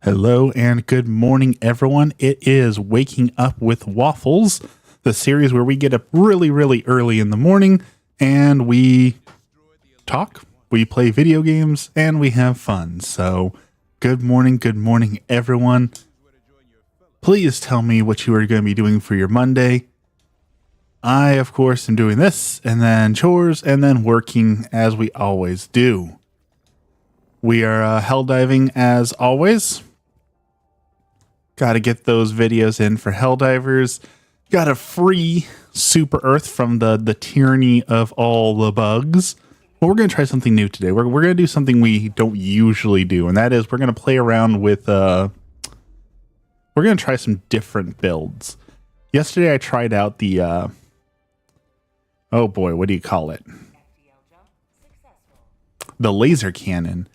Hello and good morning, everyone. It is Waking Up with Waffles, the series where we get up really early in the morning and we talk, we play video games, and we have fun. So, good morning, everyone. Please tell me what you are going to be doing for your Monday. I, of course, am doing this, and then chores, and then working as we always do. We are helldiving as always. Got to get those videos in for Helldivers. Got to free Super Earth from the tyranny of all the bugs. Well, we're going to try something new today. We're going to do something we don't usually do, and that is we're going to play around with... we're going to try some different builds. Yesterday I tried out the... oh boy, what do you call it? The laser cannon.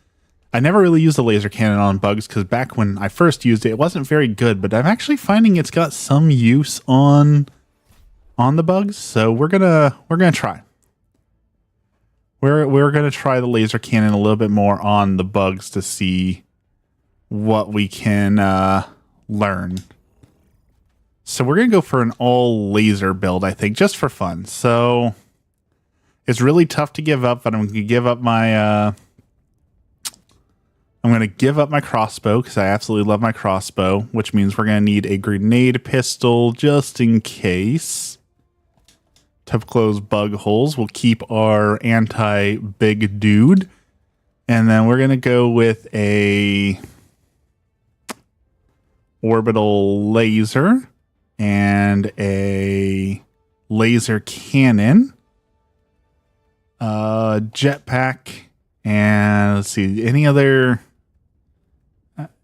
I never really used the laser cannon on bugs because back when I first used it, it wasn't very good, but I'm actually finding it's got some use on the bugs, so we're gonna try. We're gonna try the laser cannon a little bit more on the bugs to see what we can learn. So we're gonna go for an all laser build, I think, just for fun. So it's really tough to give up, but I'm gonna give up my I'm going to give up my crossbow because I absolutely love my crossbow, which means we're going to need a grenade pistol just in case. To close bug holes, we'll keep our anti-big dude. And then we're going to go with a orbital laser and a laser cannon. Jetpack. And let's see, any other...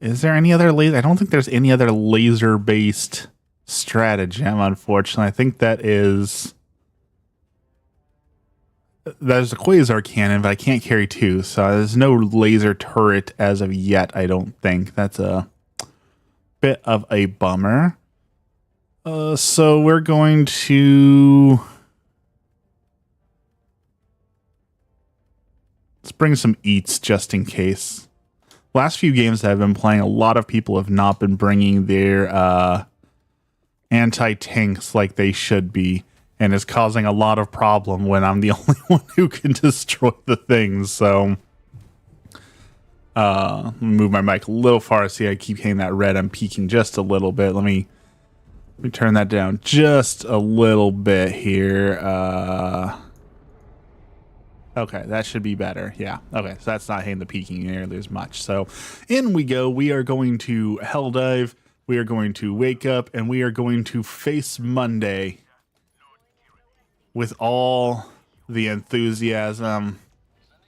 is there any other laser? I don't think there's any other laser-based stratagem, unfortunately. I think there's a quasar cannon, but I can't carry two, so there's no laser turret as of yet, I don't think. That's a bit of a bummer. So we're going to... let's bring some eats just in case. Last few games that I've been playing, a lot of people have not been bringing their anti-tanks like they should be, and is causing a lot of problem when I'm the only one who can destroy the things. So, move my mic a little far. See, I keep hitting that red. I'm peeking just a little bit. Let me turn that down just a little bit here. Okay, that should be better. Yeah. Okay, so that's not hitting the peaking nearly as much. So in we go. We are going to Helldive. We are going to wake up, and we are going to face Monday with all the enthusiasm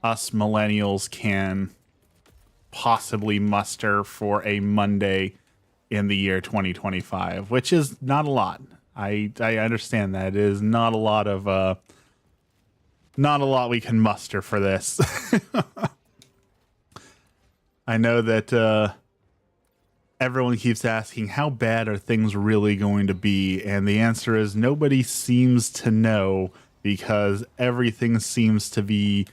us millennials can possibly muster for a Monday in the year 2025, which is not a lot. I understand that. It is not a lot of... not a lot we can muster for this. I know that everyone keeps asking, how bad are things really going to be? And the answer is nobody seems to know, because everything seems to be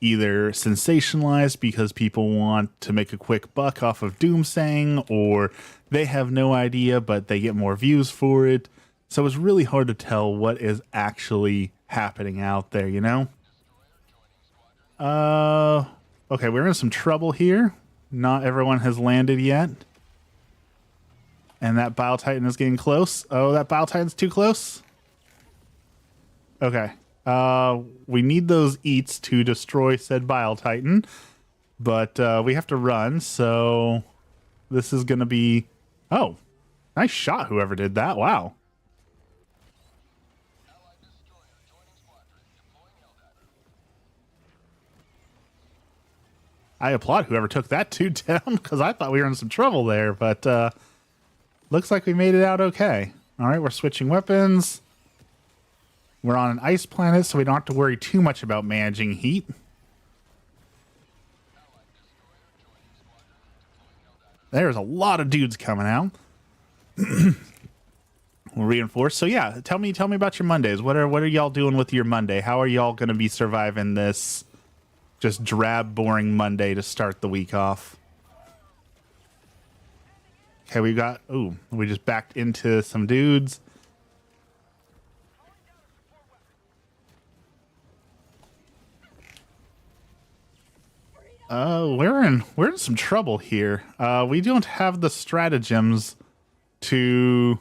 either sensationalized because people want to make a quick buck off of doomsaying, or they have no idea but they get more views for it. So it's really hard to tell what is actually happening out there, you know? Okay, we're in some trouble here. Not everyone has landed yet. And that Bile Titan is getting close. Oh, that Bile Titan's too close? Okay. We need those eats to destroy said Bile Titan. But we have to run, so this is gonna be... oh, nice shot, whoever did that. Wow. I applaud whoever took that dude down, because I thought we were in some trouble there, but looks like we made it out okay. All right, we're switching weapons. We're on an ice planet, so we don't have to worry too much about managing heat. There's a lot of dudes coming out. We'll reinforce. So yeah, tell me about your Mondays. What are y'all doing with your Monday? How are y'all going to be surviving this just drab, boring Monday to start the week off? Okay, we got... Ooh, we just backed into some dudes. We're in some trouble here. We don't have the stratagems to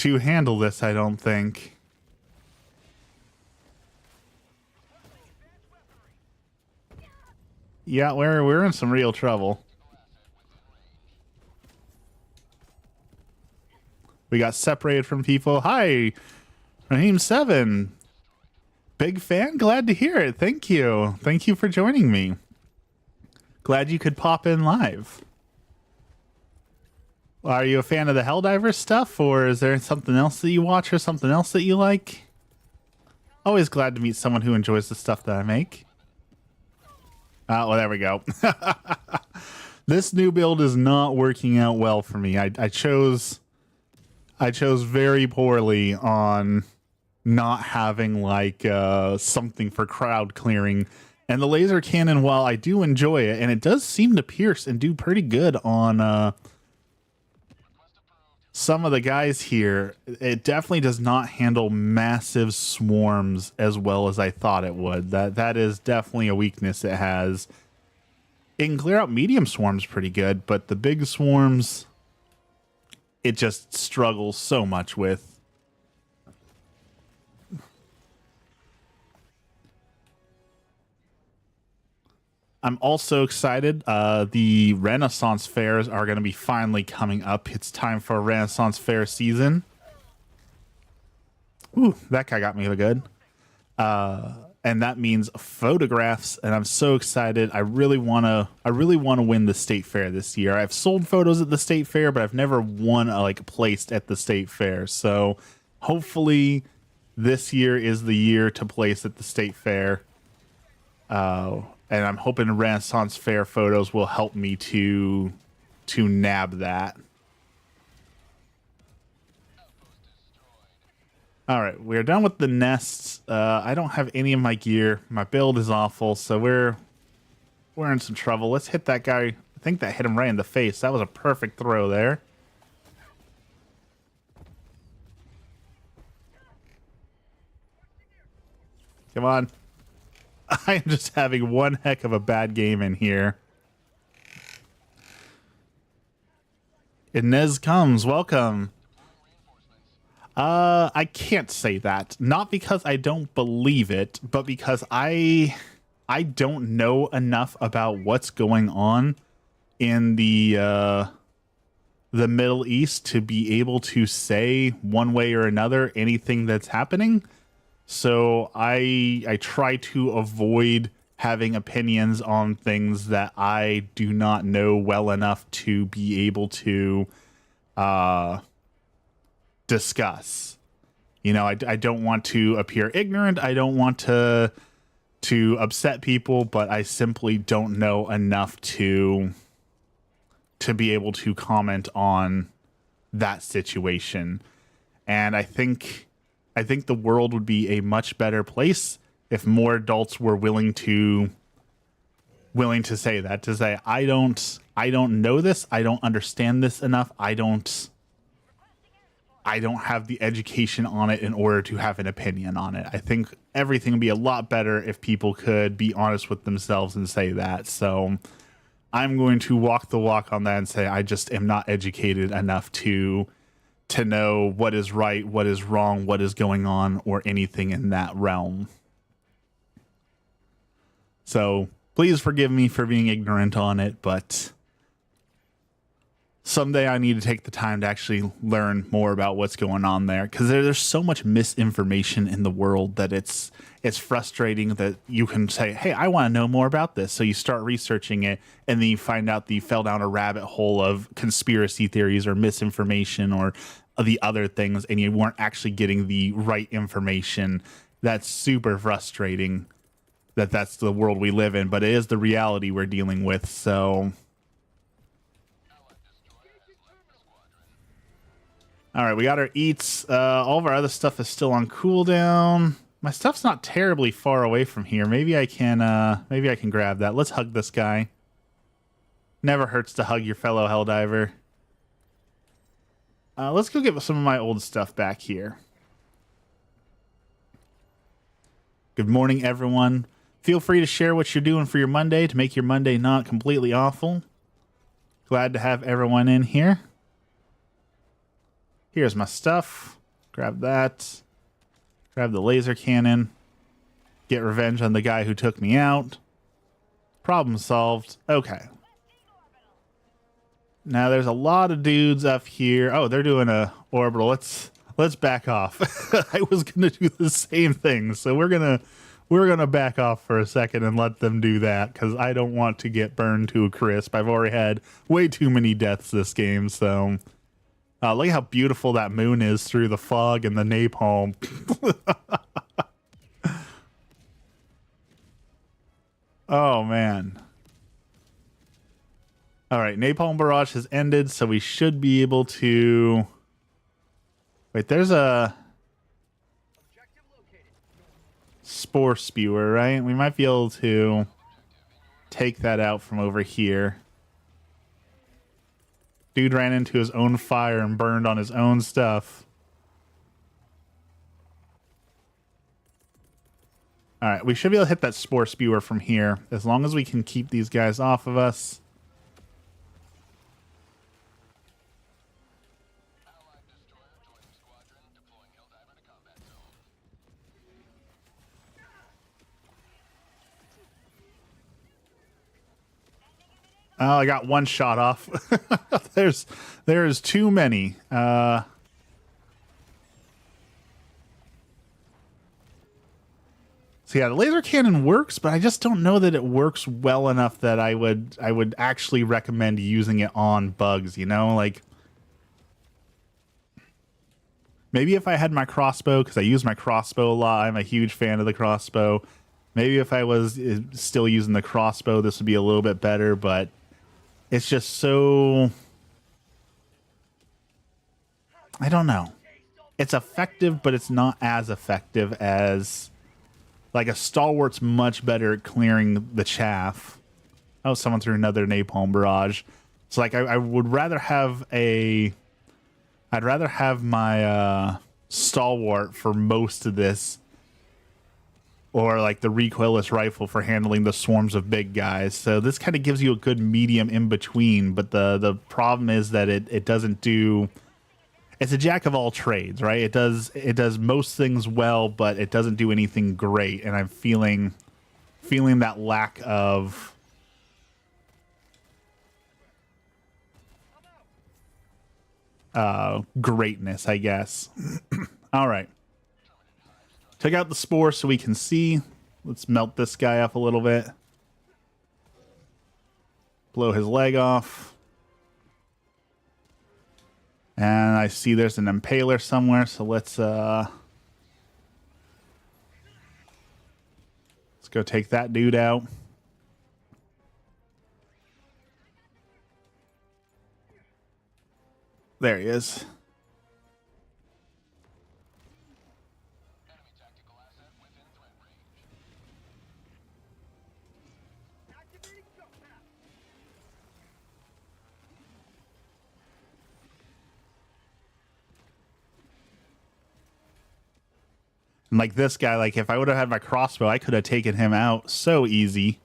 handle this, I don't think. Yeah, we're in some real trouble. We got separated from people. Hi, Raheem7. Big fan? Glad to hear it. Thank you. Thank you for joining me. Glad you could pop in live. Are you a fan of the Helldiver stuff, or is there something else that you watch or something else that you like? Always glad to meet someone who enjoys the stuff that I make. Well, there we go. This new build is not working out well for me. I chose very poorly on not having like something for crowd clearing. And the laser cannon, while I do enjoy it, and it does seem to pierce and do pretty good on some of the guys here, it definitely does not handle massive swarms as well as I thought it would. That is definitely a weakness it has. It can clear out medium swarms pretty good, but the big swarms, it just struggles so much with. I'm also excited. The Renaissance fairs are going to be finally coming up. It's time for a Renaissance fair season. Ooh, that guy got me good. And that means photographs, and I'm so excited. I really want to win the state fair this year. I've sold photos at the state fair, but I've never won placed at the state fair. So hopefully this year is the year to place at the state fair. And I'm hoping Renaissance Fair photos will help me to nab that. All right, we're done with the nests. I don't have any of my gear. My build is awful, so we're in some trouble. Let's hit that guy. I think that hit him right in the face. That was a perfect throw there. Come on. I am just having one heck of a bad game in here. Inez comes. Welcome. I can't say that. Not because I don't believe it, but because I don't know enough about what's going on in the Middle East to be able to say one way or another anything that's happening. So I try to avoid having opinions on things that I do not know well enough to be able to discuss. You know, I don't want to appear ignorant. I don't want to upset people, but I simply don't know enough to be able to comment on that situation. And I think the world would be a much better place if more adults were willing to say that, to say, I don't know this, I don't understand this enough, I don't have the education on it in order to have an opinion on it. I think everything would be a lot better if people could be honest with themselves and say that. So I'm going to walk the walk on that and say I just am not educated enough to know what is right, what is wrong, what is going on, or anything in that realm. So please forgive me for being ignorant on it, but someday I need to take the time to actually learn more about what's going on there, because there's so much misinformation in the world that it's frustrating that you can say, hey, I want to know more about this. So you start researching it, and then you find out that you fell down a rabbit hole of conspiracy theories or misinformation or the other things, and you weren't actually getting the right information. That's super frustrating that's the world we live in, but it is the reality we're dealing with. So all right, we got our eats. All of our other stuff is still on cooldown. My stuff's not terribly far away from here. Maybe I can grab that. Let's hug this guy. Never hurts to hug your fellow Helldiver. Let's go get some of my old stuff back here. Good morning, everyone. Feel free to share what you're doing for your Monday to make your Monday not completely awful. Glad to have everyone in here. Here's my stuff. Grab that. Grab the laser cannon. Get revenge on the guy who took me out. Problem solved. Okay. Now there's a lot of dudes up here. Oh, they're doing a orbital. Let's back off. I was gonna do the same thing, so we're gonna back off for a second and let them do that because I don't want to get burned to a crisp. I've already had way too many deaths this game, so look how beautiful that moon is through the fog and the napalm. Oh man. All right, napalm barrage has ended, so we should be able to. Wait, there's a spore spewer, right? We might be able to take that out from over here. Dude ran into his own fire and burned on his own stuff. All right, we should be able to hit that spore spewer from here, as long as we can keep these guys off of us. Oh, I got one shot off. There's too many. So yeah, the laser cannon works, but I just don't know that it works well enough that I would actually recommend using it on bugs, you know? Like maybe if I had my crossbow, because I use my crossbow a lot, I'm a huge fan of the crossbow. Maybe if I was still using the crossbow, this would be a little bit better, but it's just so... I don't know. It's effective, but it's not as effective as... Like, a stalwart's much better at clearing the chaff. Oh, someone threw another napalm barrage. So, like, I would rather have a... I'd rather have my stalwart for most of this. Or, like, the recoilless rifle for handling the swarms of big guys. So this kind of gives you a good medium in between. But the problem is that it doesn't do... It's a jack of all trades, right? It does most things well, but it doesn't do anything great. And I'm feeling that lack of... greatness, I guess. All right. Take out the spore so we can see. Let's melt this guy up a little bit. Blow his leg off. And I see there's an impaler somewhere, so let's go take that dude out. There he is. And like this guy, like if I would have had my crossbow, I could have taken him out so easy.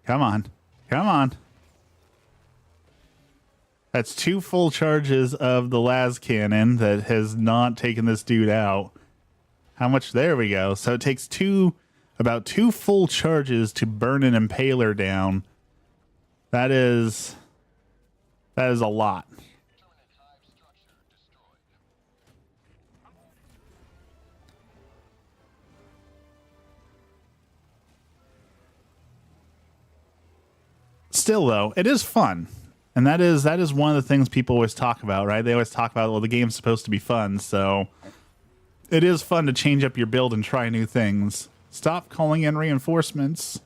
Come on. Come on. That's 2 full charges of the las cannon that has not taken this dude out. How much? There we go. So it takes about 2 full charges to burn an impaler down. That is a lot. Still though, it is fun. And that is one of the things people always talk about, right? They always talk about, well, the game's supposed to be fun, so it is fun to change up your build and try new things. Stop calling in reinforcements.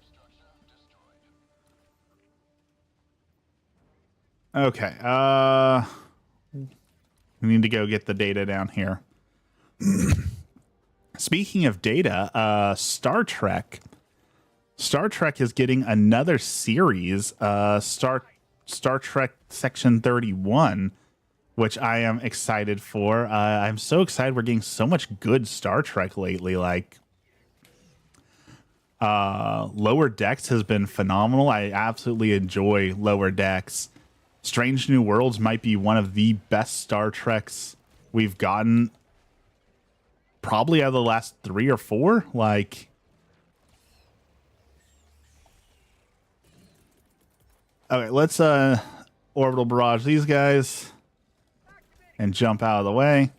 Okay, we need to go get the data down here. Speaking of data, Star Trek. Star Trek is getting another series, Star Trek Section 31, which I am excited for. I'm so excited. We're getting so much good Star Trek lately. Like, Lower Decks has been phenomenal. I absolutely enjoy Lower Decks. Strange New Worlds might be one of the best Star Treks we've gotten, probably out of the last 3 or 4. Like, okay, let's orbital barrage these guys and jump out of the way.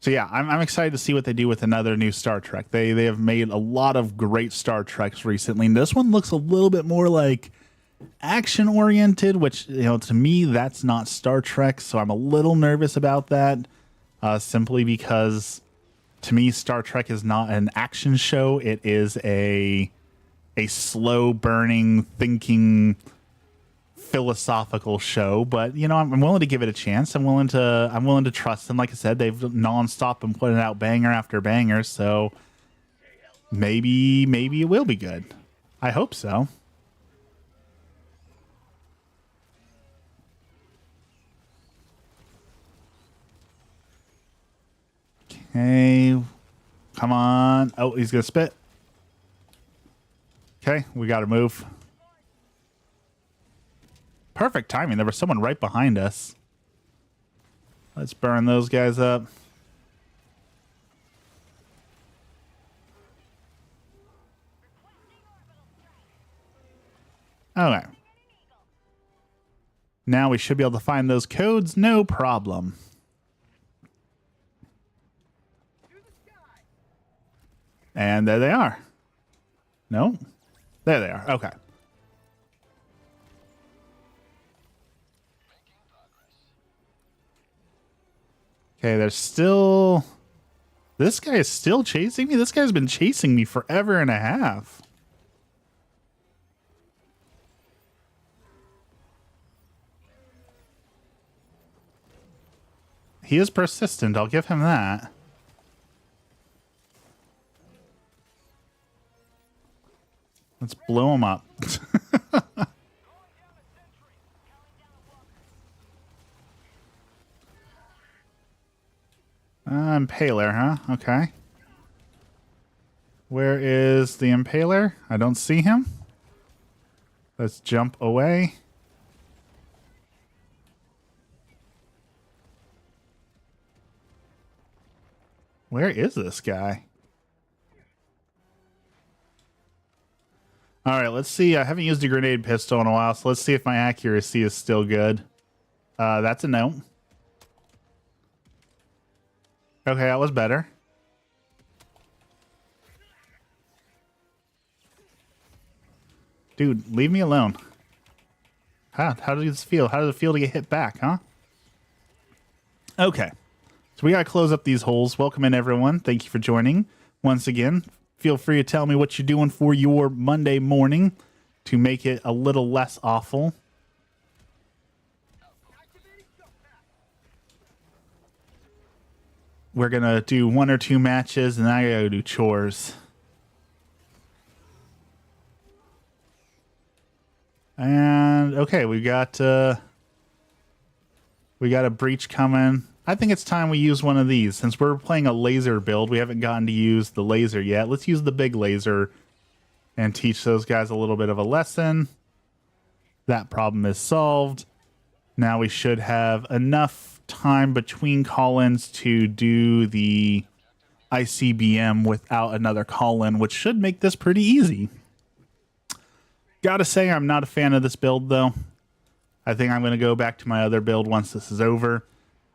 So yeah, I'm excited to see what they do with another new Star Trek. They have made a lot of great Star Treks recently, and this one looks a little bit more like action oriented, which, you know, to me that's not Star Trek. So I'm a little nervous about that, simply because to me Star Trek is not an action show. It is a slow burning, thinking, philosophical show. But you know, I'm willing to give it a chance. I'm willing to trust them. Like I said, they've nonstop been putting out banger after banger, so maybe it will be good. I hope so. Okay, come on. Oh, he's gonna spit. Okay, we gotta move. Perfect timing. There was someone right behind us. Let's burn those guys up. Okay. Now we should be able to find those codes, no problem. And there they are. No? There they are. Okay. Okay, there's still... This guy is still chasing me? This guy's been chasing me forever and a half. He is persistent, I'll give him that. Let's blow him up. Impaler, huh? Okay. Where is the Impaler? I don't see him. Let's jump away. Where is this guy? All right, let's see. I haven't used a grenade pistol in a while, so let's see if my accuracy is still good. That's a no. Okay, that was better. Dude, leave me alone. How does this feel? How does it feel to get hit back, huh? Okay. So we got to close up these holes. Welcome in, everyone. Thank you for joining. Once again, feel free to tell me what you're doing for your Monday morning to make it a little less awful. We're going to do 1 or 2 matches, and I got to do chores. And, okay, we got a breach coming. I think it's time we use one of these. Since we're playing a laser build, we haven't gotten to use the laser yet. Let's use the big laser and teach those guys a little bit of a lesson. That problem is solved. Now we should have enough time between call-ins to do the ICBM without another call-in, which should make this pretty easy. Gotta say, I'm not a fan of this build, though. I think I'm going to go back to my other build once this is over.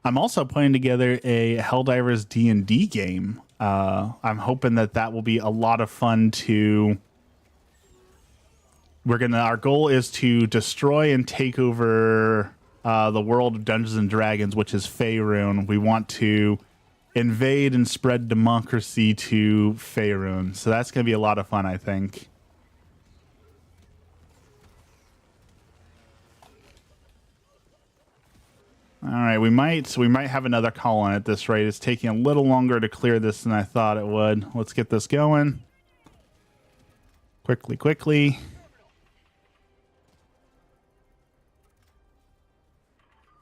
I'm also putting together a Helldivers D&D game. I'm hoping that will be a lot of fun to... Our goal is to destroy and take over the world of Dungeons and Dragons, which is Faerun. We want to invade and spread democracy to Faerun. So that's going to be a lot of fun, I think. All right, we might have another call on at this rate. It's taking a little longer to clear this than I thought it would. Let's get this going. Quickly, quickly.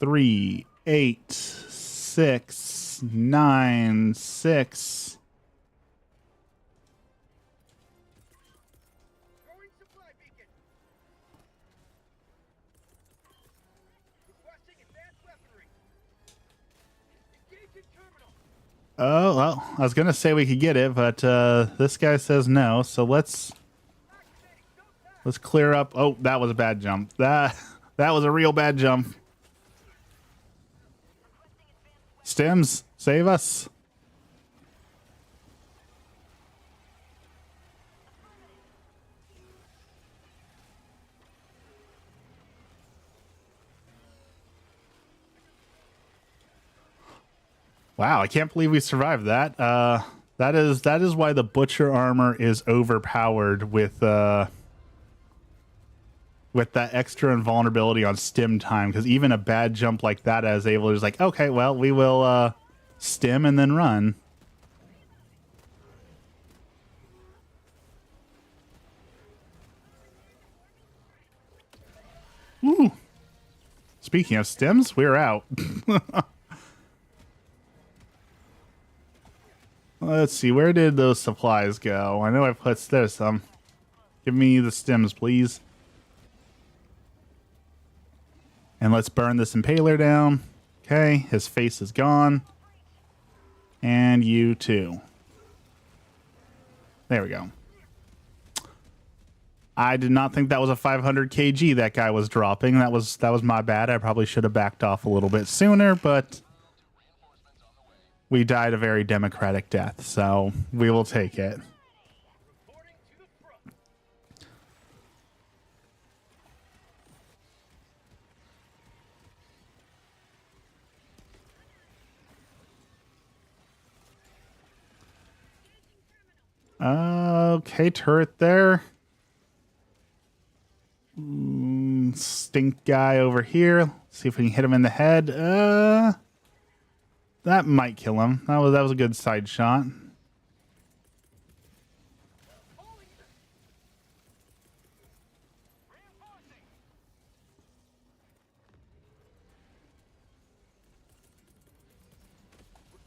3, 8, 6, 9, 6. Oh, well, I was going to say we could get it, but this guy says no. So let's clear up. Oh, that was a bad jump. That was a real bad jump. Stems, save us. Wow, I can't believe we survived that. That is why the butcher armor is overpowered with that extra invulnerability on stim time, because even a bad jump like that is able to just like, okay, well, we will stim and then run. Ooh. Speaking of stims, we're out. Let's see, where did those supplies go? I know I put there's some. Give me the stims, please. And let's burn this impaler down. Okay, his face is gone. And you too. There we go. I did not think that was a 500 kg that guy was dropping. That was my bad. I probably should have backed off a little bit sooner, but we died a very democratic death, so we will take it. Okay, turret there. Stink guy over here. Let's see if we can hit him in the head. That might kill him. That was a good side shot.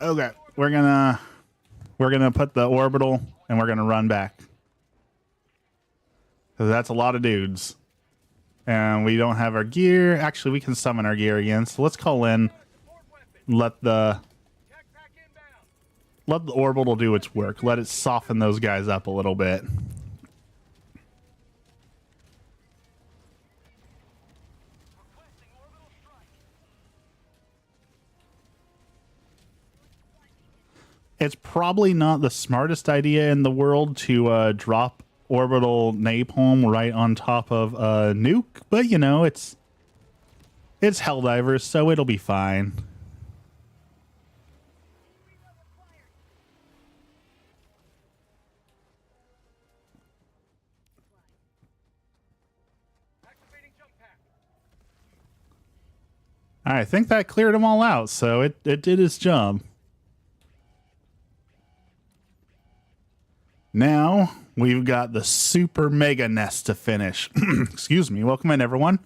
Okay, we're gonna put the orbital and we're gonna run back. Because that's a lot of dudes. And we don't have our gear. Actually, we can summon our gear again. So let's call in. Let the orbital do its work. Let it soften those guys up a little bit. It's probably not the smartest idea in the world to drop orbital napalm right on top of a nuke, but you know, it's Helldivers, so it'll be fine. I think that cleared them all out, so it did its job. Now we've got the super mega nest to finish. Excuse me. Welcome in, everyone.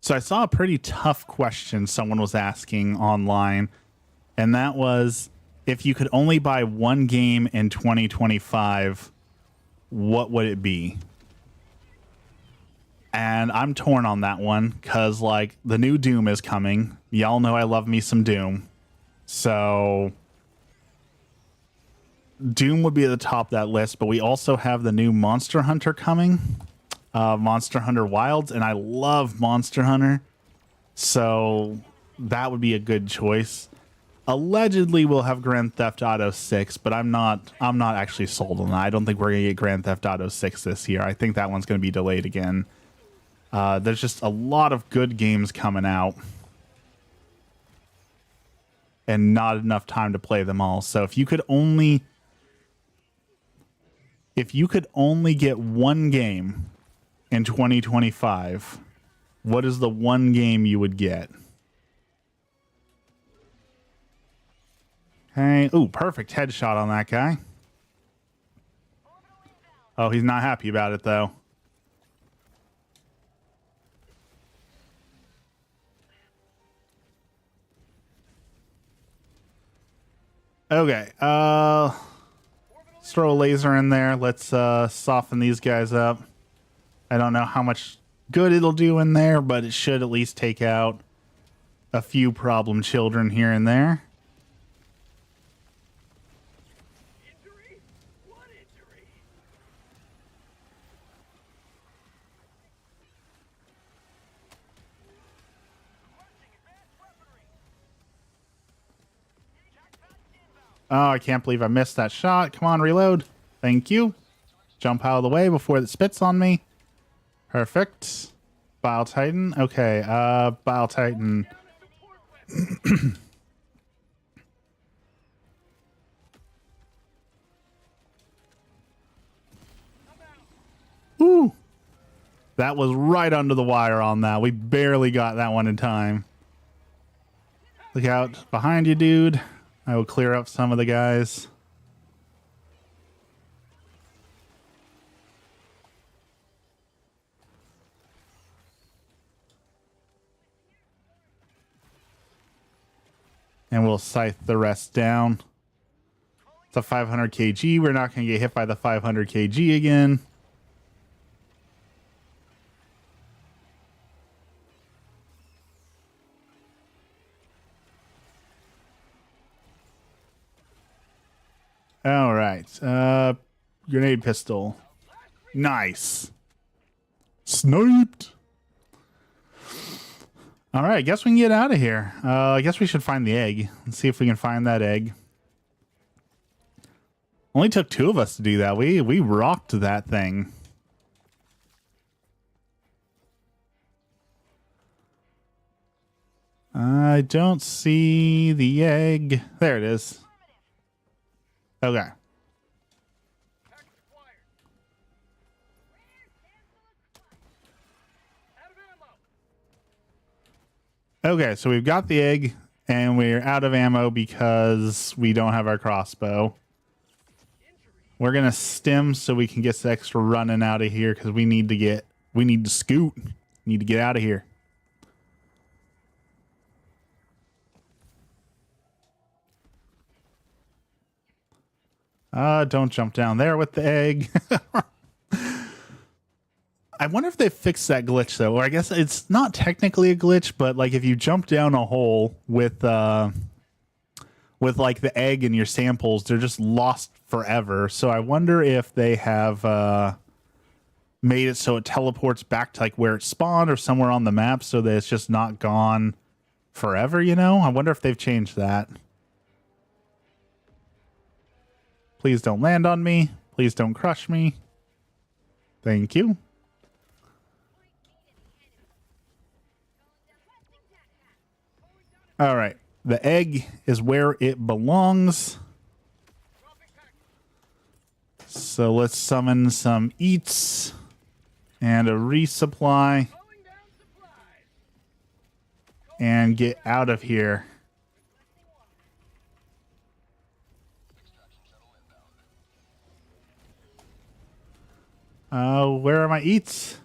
So I saw a pretty tough question someone was asking online, and that was, if you could only buy one game in 2025, what would it be? And I'm torn on that one because, like, the new Doom is coming. Y'all know I love me some Doom. So Doom would be at the top of that list, but we also have the new Monster Hunter coming. Monster Hunter Wilds, and I love Monster Hunter. So that would be a good choice. Allegedly, we'll have Grand Theft Auto 6, but I'm not actually sold on that. I don't think we're going to get Grand Theft Auto 6 this year. I think that one's going to be delayed again. There's just a lot of good games coming out. and not enough time to play them all. So if you could only get one game in 2025, what is the one game you would get? Okay. Ooh, perfect headshot on that guy. Oh, he's not happy about it, though. Okay. Let's throw a laser in there. Let's soften these guys up. I don't know how much good it'll do in there, but it should at least take out a few problem children here and there. Oh, I can't believe I missed that shot. Come on, reload. Thank you. Jump out of the way before it spits on me. Perfect. Bile Titan. Okay, Bile Titan. Woo! That was right under the wire on that. We barely got that one in time. Look out behind you, dude. I will clear up some of the guys. And we'll scythe the rest down. It's a 500 kg. We're not going to get hit by the 500 kg again. All right. Grenade pistol. Nice. Sniped. All right. I guess we can get out of here. I guess we should find the egg. Let's see if we can find that egg. Only took 2 of us to do that. We rocked that thing. I don't see the egg. There it is. Okay. Okay, so we've got the egg, and we're out of ammo because we don't have our crossbow. We're gonna stim so we can get some extra running out of here because we need to scoot. Need to get out of here. Don't jump down there with the egg. I wonder if they fixed that glitch though, or I guess it's not technically a glitch, but like if you jump down a hole with like the egg and your samples, they're just lost forever. So I wonder if they have made it so it teleports back to like where it spawned or somewhere on the map so that it's just not gone forever, you know? I wonder if they've changed that. Please don't land on me. Please don't crush me. Thank you. All right. The egg is where it belongs. So let's summon some eats and a resupply and get out of here. Where are my eats?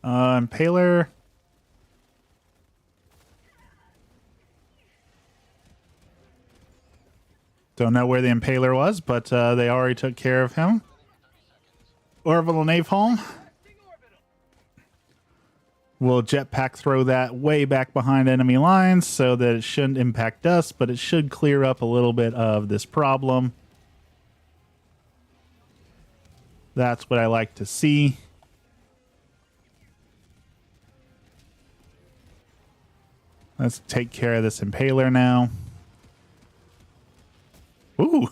Impaler. Don't know where the Impaler was, but they already took care of him. Orbital Napalm. We'll jetpack throw that way back behind enemy lines so that it shouldn't impact us, but it should clear up a little bit of this problem. That's what I like to see. Let's take care of this Impaler now. Ooh,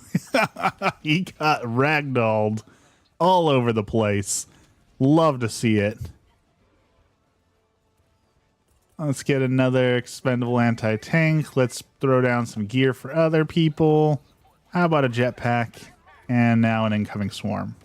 he got ragdolled all over the place. Love to see it. Let's get another expendable anti-tank. Let's throw down some gear for other people. How about a jetpack? And now an incoming swarm.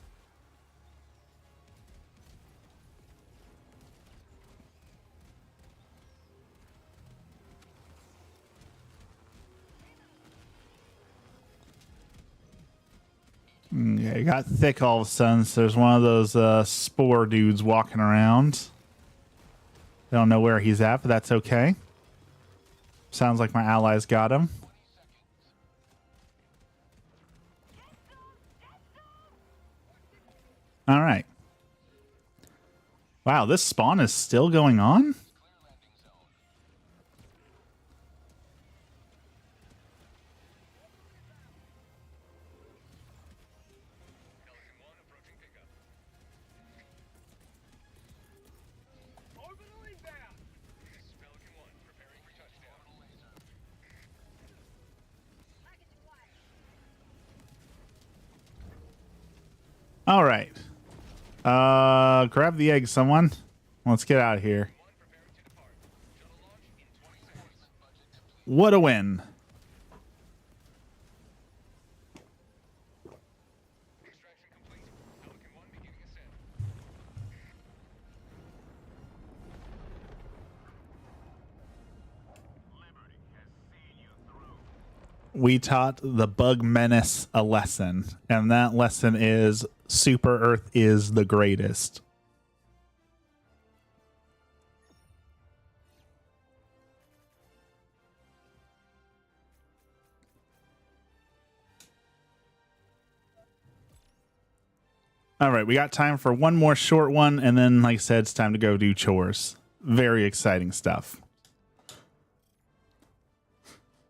Okay, it got thick all of a sudden, so there's one of those spore dudes walking around. Don't know where he's at, but that's okay. Sounds like my allies got him. All right. Wow, this spawn is still going on? All right. Grab the egg, someone. Let's get out of here. What a win. We taught the bug menace a lesson, and that lesson is Super Earth is the greatest. All right, we got time for one more short one, and then, like I said, it's time to go do chores. Very exciting stuff.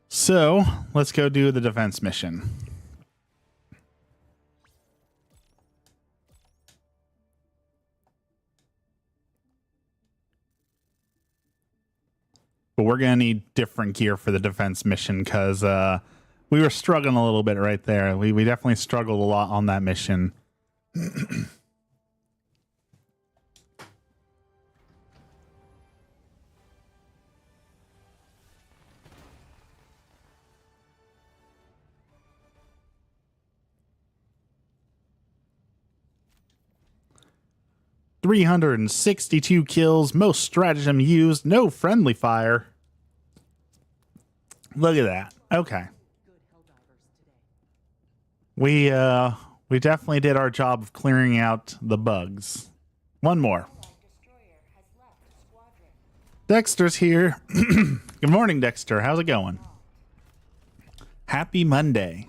So, let's go do the defense mission. But we're going to need different gear for the defense mission because we were struggling a little bit right there. We definitely struggled a lot on that mission. 362 kills, most stratagem used, no friendly fire. Look at that. Okay. We definitely did our job of clearing out the bugs. One more. Dexter's here. Good morning, Dexter. How's it going? Happy Monday.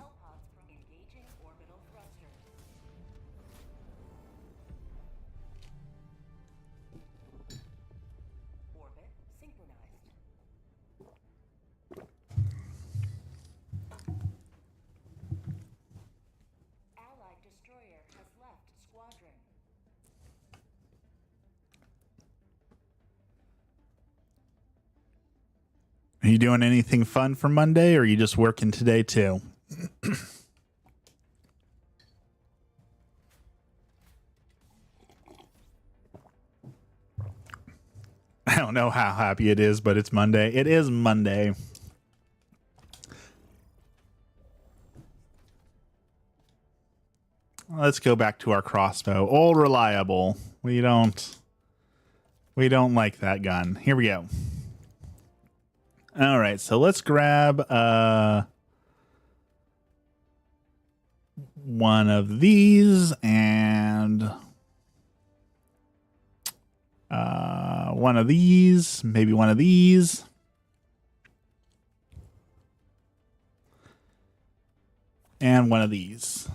Are you doing anything fun for Monday, or are you just working today too? I don't know how happy it is, but it's Monday. It is Monday. Let's go back to our crossbow. Old reliable. We don't like that gun. Here we go. All right, so let's grab one of these and one of these, maybe one of these. And one of these.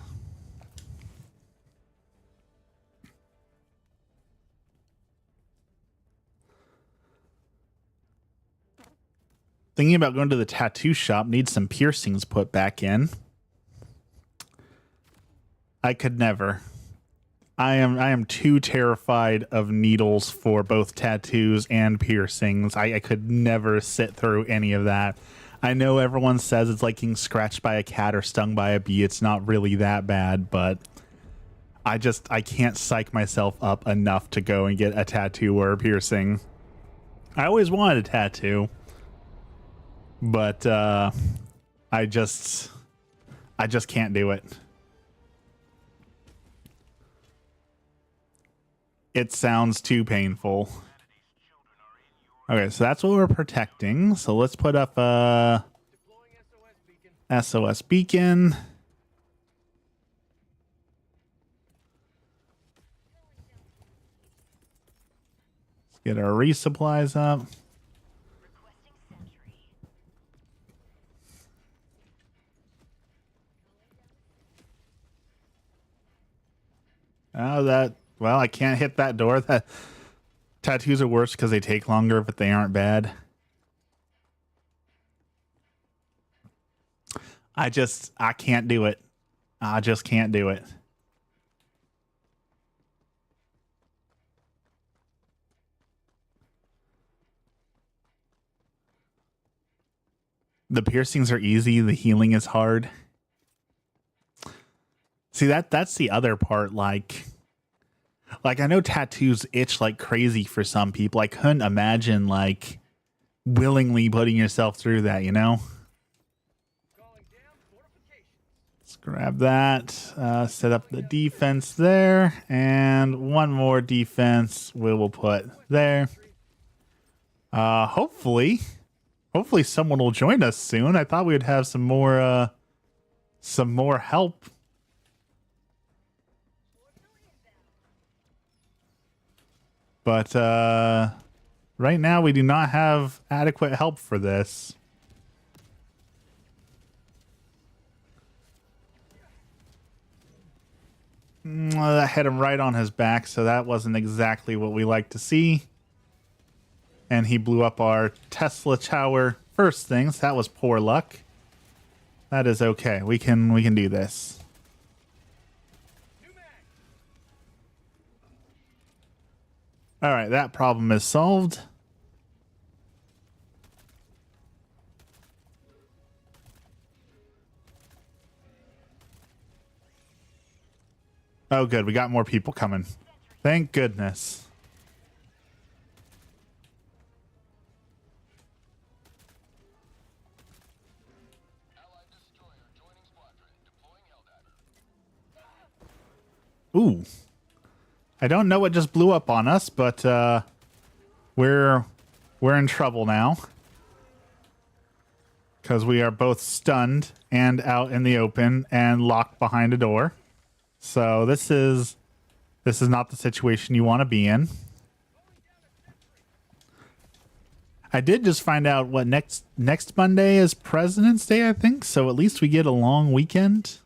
Thinking about going to the tattoo shop, need some piercings put back in. I could never. I am too terrified of needles for both tattoos and piercings. I could never sit through any of that. I know everyone says it's like getting scratched by a cat or stung by a bee. It's not really that bad, but I can't psych myself up enough to go and get a tattoo or a piercing. I always wanted a tattoo, but I just can't do it. It sounds too painful. Okay, so that's what we're protecting. So let's put up a SOS beacon. Let's get our resupplies up. Oh, well, I can't hit that door. That tattoos are worse because they take longer, but they aren't bad. I can't do it. I just can't do it. The piercings are easy. The healing is hard. See, that's the other part. Like I know tattoos itch like crazy for some people. I couldn't imagine like willingly putting yourself through that, you know? Let's grab that. Set up the defense there. And one more defense we will put there. Hopefully someone will join us soon. I thought we would have some more help. But right now we do not have adequate help for this. That hit him right on his back, so that wasn't exactly what we like to see. And he blew up our Tesla tower first things. That was poor luck. That is okay. We can do this. All right, that problem is solved. Oh, good. We got more people coming. Thank goodness. Ooh. I don't know what just blew up on us, but we're in trouble now. Because we are both stunned and out in the open and locked behind a door. So this is not the situation you want to be in. I did just find out what next Monday is President's Day, I think. So at least we get a long weekend.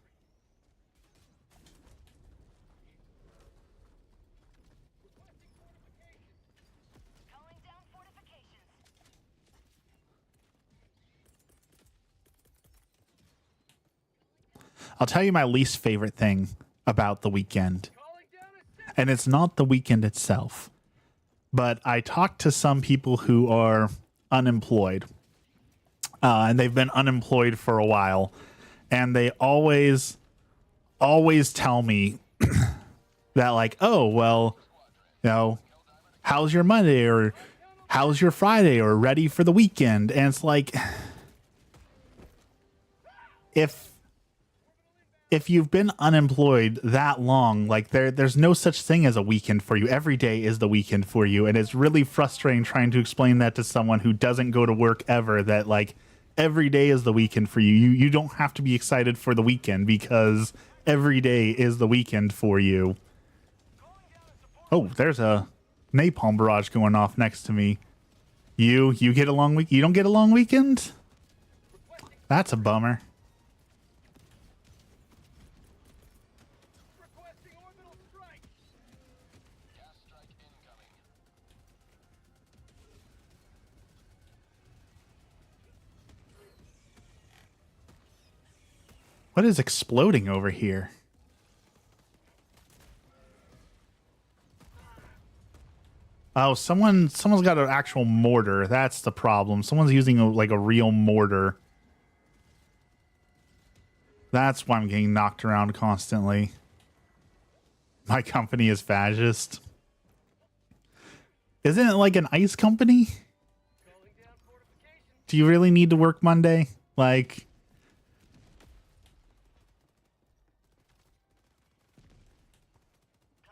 I'll tell you my least favorite thing about the weekend. And it's not the weekend itself. But I talked to some people who are unemployed. And they've been unemployed for a while. And they always tell me that like, oh, well, you know, how's your Monday or how's your Friday or ready for the weekend? And it's like, if you've been unemployed that long, like there's no such thing as a weekend for you. Every day is the weekend for you. And it's really frustrating trying to explain that to someone who doesn't go to work ever, that like every day is the weekend for you. You don't have to be excited for the weekend because every day is the weekend for you. Oh, there's a napalm barrage going off next to me. You get a long week? You don't get a long weekend? That's a bummer. What is exploding over here? Oh, someone's got an actual mortar. That's the problem. Someone's using like a real mortar That's why I'm getting knocked around constantly. My company is fascist. Isn't it like an ice company? Do you really need to work Monday? Like,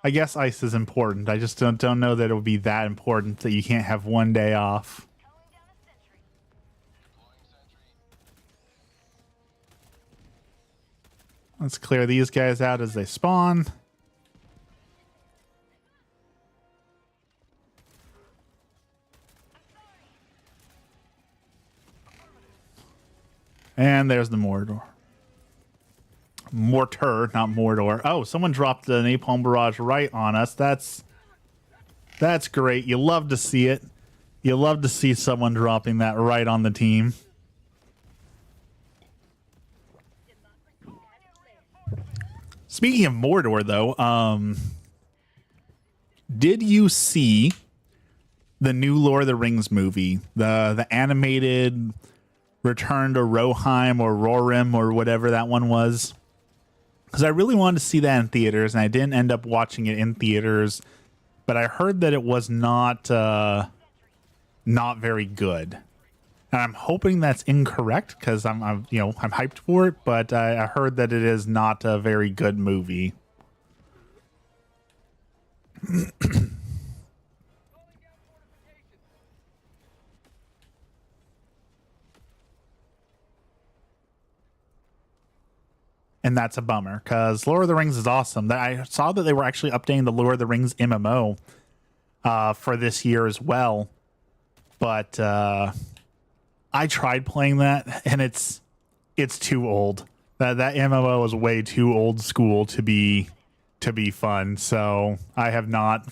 I guess ice is important. I just don't know that it would be that important that you can't have one day off. Let's clear these guys out as they spawn. And there's the Mordor. Mortar, not Mordor. Oh, someone dropped the napalm barrage right on us. That's great. You love to see it. You love to see someone dropping that right on the team. Speaking of Mordor, though, did you see the new Lord of the Rings movie? The animated Return to Rohirrim or Rohirrim or whatever that one was? Because I really wanted to see that in theaters, and I didn't end up watching it in theaters. But I heard that it was not very good, and I'm hoping that's incorrect because I'm hyped for it. But I heard that it is not a very good movie. And that's a bummer because Lord of the Rings is awesome. I saw that they were actually updating the Lord of the Rings MMO for this year as well. But I tried playing that, and it's too old. That MMO is way too old school to be fun. So I have not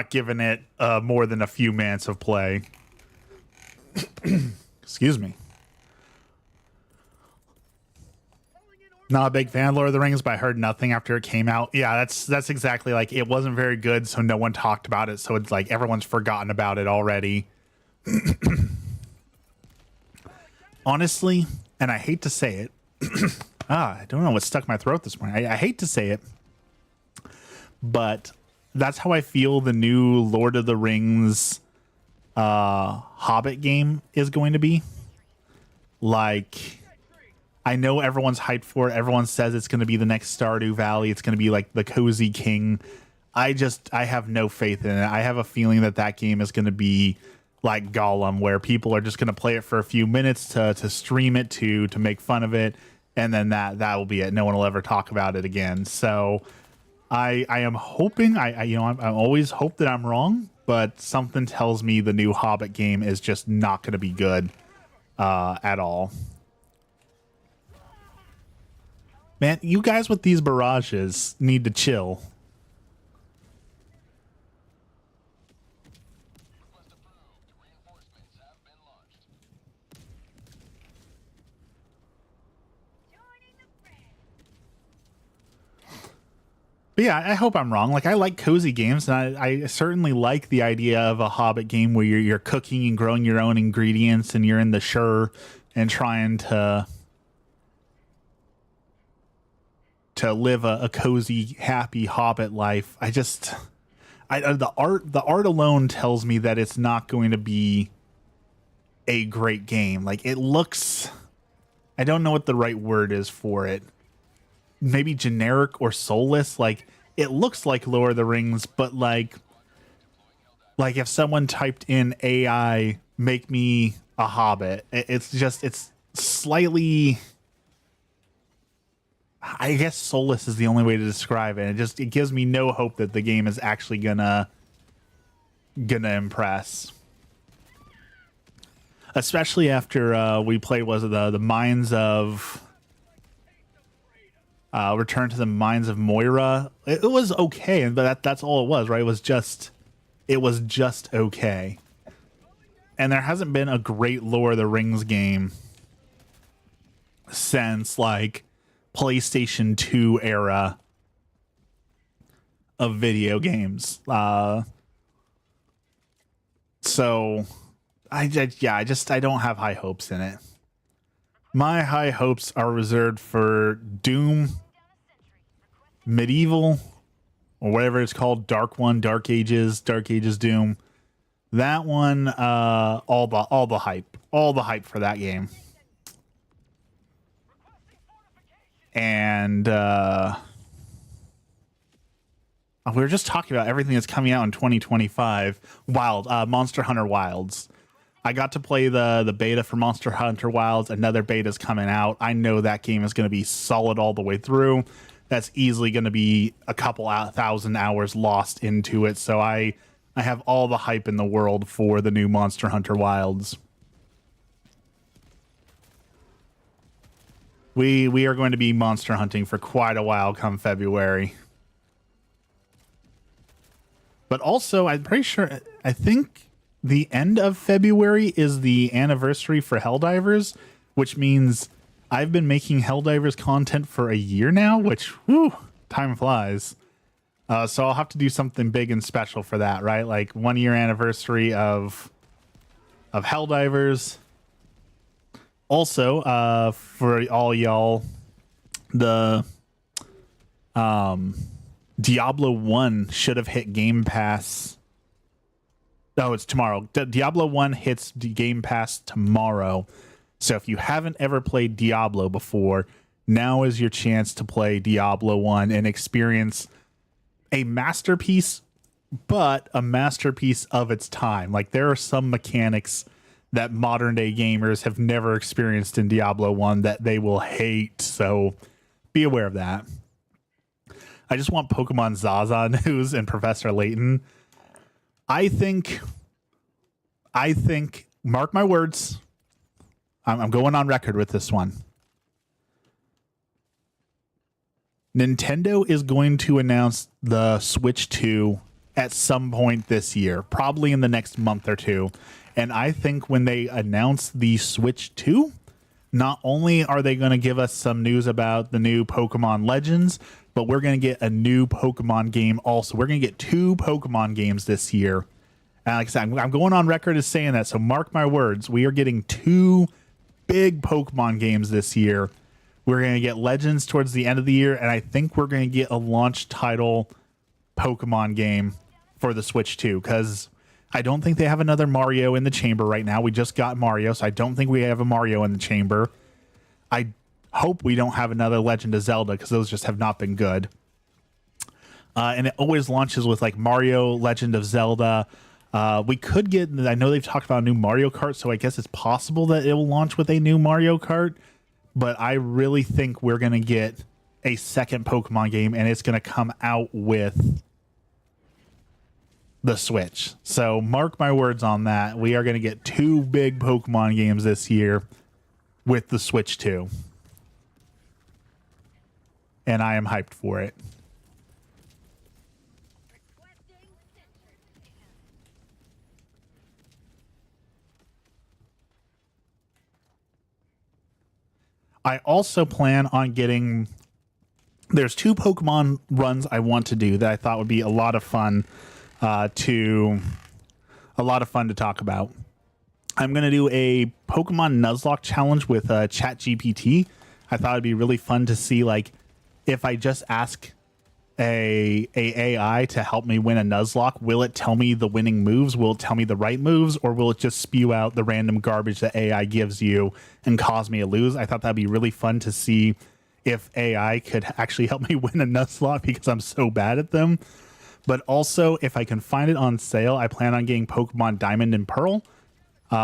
given it more than a few minutes of play. Excuse me. Not a big fan of Lord of the Rings, but I heard nothing after it came out. Yeah, that's exactly, like, it wasn't very good, so no one talked about it. So it's like everyone's forgotten about it already. Honestly, and I hate to say it, I don't know what stuck in my throat this morning. I hate to say it, but that's how I feel the new Lord of the Rings Hobbit game is going to be. Like, I know everyone's hyped for it. Everyone says it's going to be the next Stardew Valley. It's going to be like the Cozy King. I have no faith in it. I have a feeling that game is going to be like Gollum, where people are just going to play it for a few minutes to stream it to make fun of it, and then that will be it. No one will ever talk about it again. So I am hoping, I always hope that I'm wrong, but something tells me the new Hobbit game is just not going to be good at all. Man, you guys with these barrages need to chill. But yeah, I hope I'm wrong. Like, I like cozy games, and I certainly like the idea of a Hobbit game where you're cooking and growing your own ingredients, and you're in the Shire and trying to live a cozy, happy Hobbit life. The art alone tells me that it's not going to be a great game. Like, it looks, I don't know what the right word is for it. Maybe generic or soulless. Like, it looks like Lord of the Rings, but like if someone typed in AI, make me a Hobbit, it's slightly, I guess soulless is the only way to describe it. It gives me no hope that the game is actually gonna impress. Especially after we played, was it the Mines of Return to the Mines of Moira? It was okay, but that's all it was, right? It was just okay. And there hasn't been a great Lord of the Rings game since like PlayStation 2 era of video games. So I don't have high hopes in it. My high hopes are reserved for Doom, Medieval, or whatever it's called, Dark One, Dark Ages Doom. That one, all the hype for that game. And we were just talking about everything that's coming out in 2025. Monster Hunter Wilds. I got to play the beta for Monster Hunter Wilds. Another beta's coming out. I know that game is going to be solid all the way through. That's easily going to be a couple 1,000 hours lost into it. So I have all the hype in the world for the new Monster Hunter Wilds. We are going to be monster hunting for quite a while come February. But also, I'm pretty sure, I think the end of February is the anniversary for Helldivers, which means I've been making Helldivers content for a year now, which, whew, time flies. So I'll have to do something big and special for that, right? Like 1 year anniversary of Helldivers. Also, for all y'all, the Diablo 1 should have hit Game Pass. Oh, it's tomorrow. Diablo 1 hits Game Pass tomorrow. So if you haven't ever played Diablo before, now is your chance to play Diablo 1 and experience a masterpiece, but a masterpiece of its time. Like, there are some mechanics that modern day gamers have never experienced in Diablo 1 that they will hate. So be aware of that. I just want Pokemon Zaza news and Professor Layton. I think, mark my words, I'm going on record with this one. Nintendo is going to announce the Switch 2 at some point this year, probably in the next month or two. And I think when they announce the Switch 2, not only are they going to give us some news about the new Pokemon Legends, but we're going to get a new Pokemon game also. We're going to get 2 Pokemon games this year. And like I said, I'm going on record as saying that, so mark my words. We are getting 2 big Pokemon games this year. We're going to get Legends towards the end of the year, and I think we're going to get a launch title Pokemon game for the Switch 2, because I don't think they have another Mario in the chamber right now. We just got Mario, so I don't think we have a Mario in the chamber. I hope we don't have another Legend of Zelda, because those just have not been good. And it always launches with like Mario, Legend of Zelda. We could get, I know they've talked about a new Mario Kart, so I guess it's possible that it will launch with a new Mario Kart. But I really think we're going to get a second Pokemon game, and it's going to come out with the Switch. So mark my words on that. We are going to get 2 big Pokemon games this year with the Switch 2. And I am hyped for it. I also plan on getting, there's 2 Pokemon runs I want to do that I thought would be a lot of fun to talk about. I'm going to do a Pokemon Nuzlocke challenge with ChatGPT. I thought it'd be really fun to see, like, if I just ask a AI to help me win a Nuzlocke, will it tell me the winning moves? Will it tell me the right moves? Or will it just spew out the random garbage that AI gives you and cause me to lose? I thought that'd be really fun to see if AI could actually help me win a Nuzlocke, because I'm so bad at them. But also, if I can find it on sale, I plan on getting Pokemon Diamond and Pearl,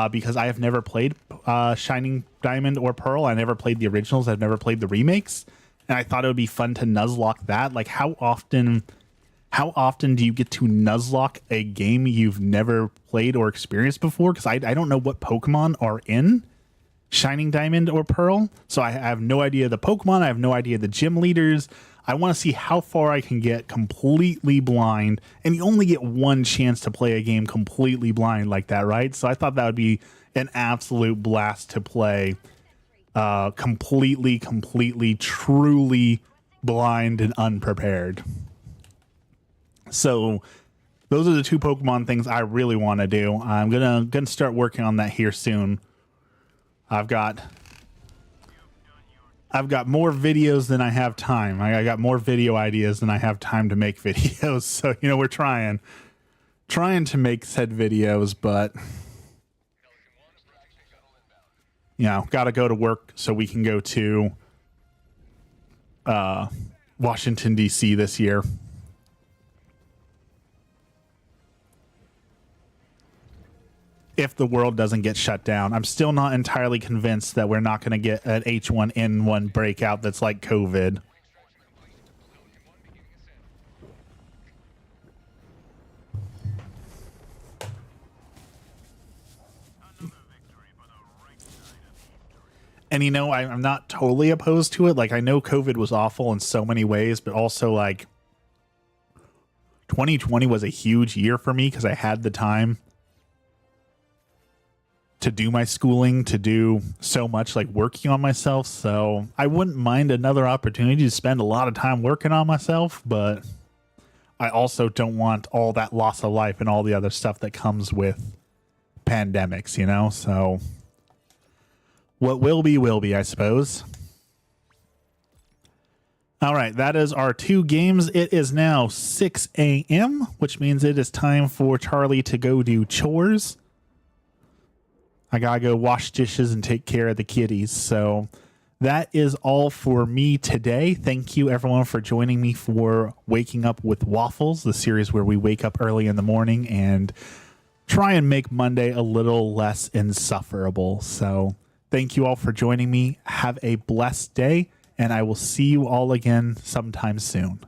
because I have never played Shining Diamond or Pearl. I never played the originals. I've never played the remakes. And I thought it would be fun to Nuzlocke that. Like, how often do you get to Nuzlocke a game you've never played or experienced before? Because I don't know what Pokemon are in Shining Diamond or Pearl. So I have no idea the Pokemon. I have no idea the gym leaders. I want to see how far I can get completely blind. And you only get one chance to play a game completely blind like that, right? So I thought that would be an absolute blast to play completely, truly blind and unprepared. So those are the 2 Pokemon things I really want to do. I'm gonna start working on that here soon. I've got I've got more videos than I have time. I got more video ideas than I have time to make videos. So, we're trying to make said videos, but got to go to work so we can go to Washington, D.C. this year. If the world doesn't get shut down. I'm still not entirely convinced that we're not going to get an H1N1 breakout that's like COVID. And I'm not totally opposed to it. Like, I know COVID was awful in so many ways, but also, like, 2020 was a huge year for me because I had the time to do my schooling, to do so much, like, working on myself. So I wouldn't mind another opportunity to spend a lot of time working on myself, but I also don't want all that loss of life and all the other stuff that comes with pandemics, So what will be, I suppose. All right, that is our 2 games. It is now 6 a.m., which means it is time for Charlie to go do chores. I gotta go wash dishes and take care of the kitties. So that is all for me today. Thank you, everyone, for joining me for Waking Up with Waffles, the series where we wake up early in the morning and try and make Monday a little less insufferable. So thank you all for joining me. Have a blessed day, and I will see you all again sometime soon.